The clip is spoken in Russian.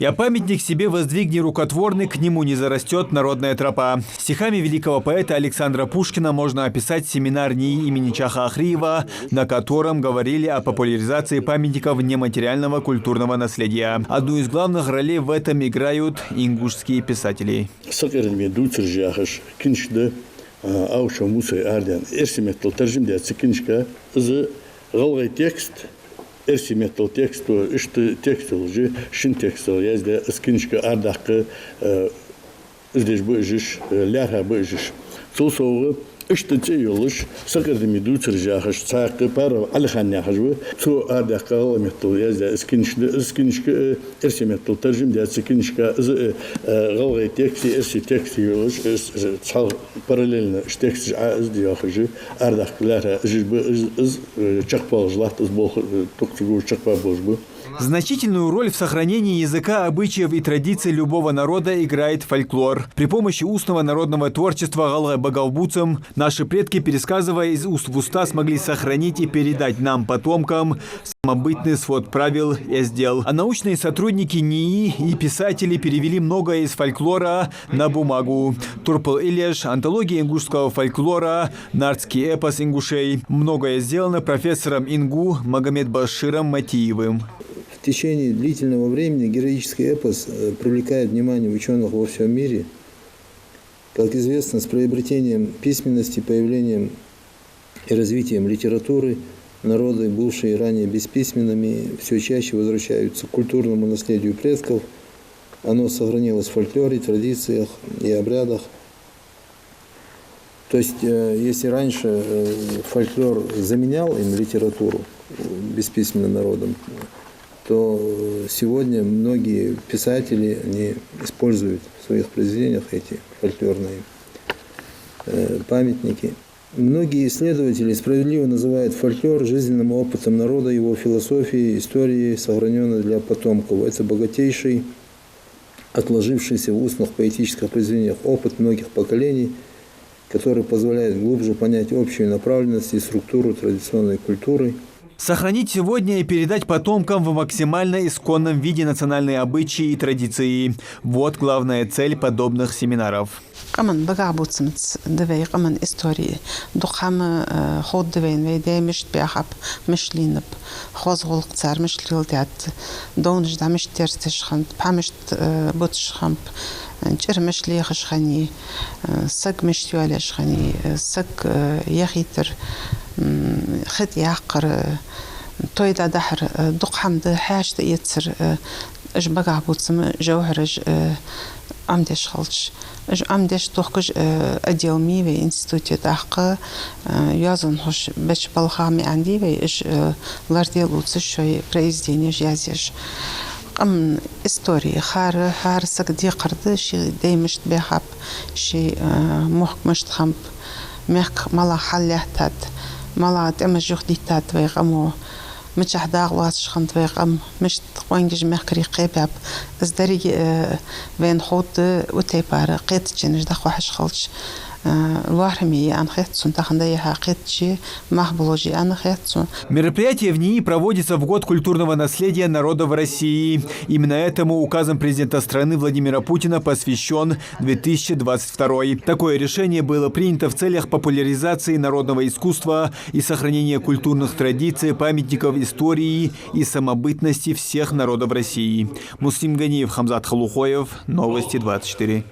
Я памятник себе воздвигни рукотворный, к нему не зарастет народная тропа. Стихами великого поэта Александра Пушкина можно описать семинар НИИ имени Чаха Ахриева, на котором говорили о популяризации памятников нематериального культурного наследия. Одну из главных ролей в этом играют ингушские писатели. Эрсиметал тексту, ишты тексту же, шин тексту, язда скинчка ардакы, здесь бежишь, ляха бежишь. Сосовы, ишты теюлыш, сакардами дуцер жахаш, цакы пара, алхан яхажвы, цо ардакы галаметал, язда скинчка, эрсиметал тержим, да скинчка, галгай тексти, эрси тексти юлыш, цал параллельно, текст аздиахажи, ардакы ляха, жижбы, чакпал жлат, сбол, токцугу чакпал божбы. Значительную роль в сохранении языка, обычаев и традиций любого народа играет фольклор. При помощи устного народного творчества галгай-багалбуцам наши предки, пересказывая из уст в уста, смогли сохранить и передать нам, потомкам, самобытный свод правил и дел. А научные сотрудники НИИ и писатели перевели многое из фольклора на бумагу. Турпал Ильяш, антология ингушского фольклора, нардский эпос ингушей. Многое сделано профессором ИНГУ Магомедбаширом Матиевым. В течение длительного времени героический эпос привлекает внимание ученых во всем мире. Как известно, с приобретением письменности, появлением и развитием литературы народы, бывшие ранее бесписьменными, все чаще возвращаются к культурному наследию предков. Оно сохранилось в фольклоре, традициях и обрядах. То есть, если раньше фольклор заменял им литературу бесписьменным народом, то сегодня многие писатели не используют в своих произведениях эти фольклорные памятники. Многие исследователи справедливо называют фольклор жизненным опытом народа, его философией, историей, сохраненной для потомков. Это богатейший, отложившийся в устных поэтических произведениях опыт многих поколений, который позволяет глубже понять общую направленность и структуру традиционной культуры. Сохранить сегодня и передать потомкам в максимально исконном виде национальные обычаи и традиции. Вот главная цель подобных семинаров. Каман багабуцмц давай каман истории духам ход давайн вейде мишт бяхап мишлинап хозгул цар мишлилдят донж да миштерстешхан памишт бутшхамп чер мишлихшхани саг миштюалешхани саг яхитер خد يعقر تويدا دحر دق حمد حاجة يتسر إج بقى بوتسم جوهرج عمدش خلش إج عمدش توخج أديومي في إنستيتوت دحق يازن خوش بش بالخامي عندي في إج لاردي لوتس شوي بريزديني جازيش أم إستوري خار سك دي قرد شي دايمشت بيخاب شي محكمشت خمب ميخ مالا حليهتات مالا تمجوخ ديتات ويغمو متشح داغ واسشخن ويغم مش تقوانجج مخكري قيباب ازداري وين خود وتيبار قيت جنج داخ وحش خلش الوارمي أنا خيتسون تخنديها قيتشي махбуложи أنا خيتسون. Мероприятие в НИИ проводится в год культурного наследия народа в России. Именно этому указом президента страны Владимира Путина посвящен 2022. Такое решение было принято в целях популяризации народного искусства и сохранения культурных традиций, памятников истории и самобытности всех народов России. Муслим Ганиев, Хамзат Халухоев, Новости 24.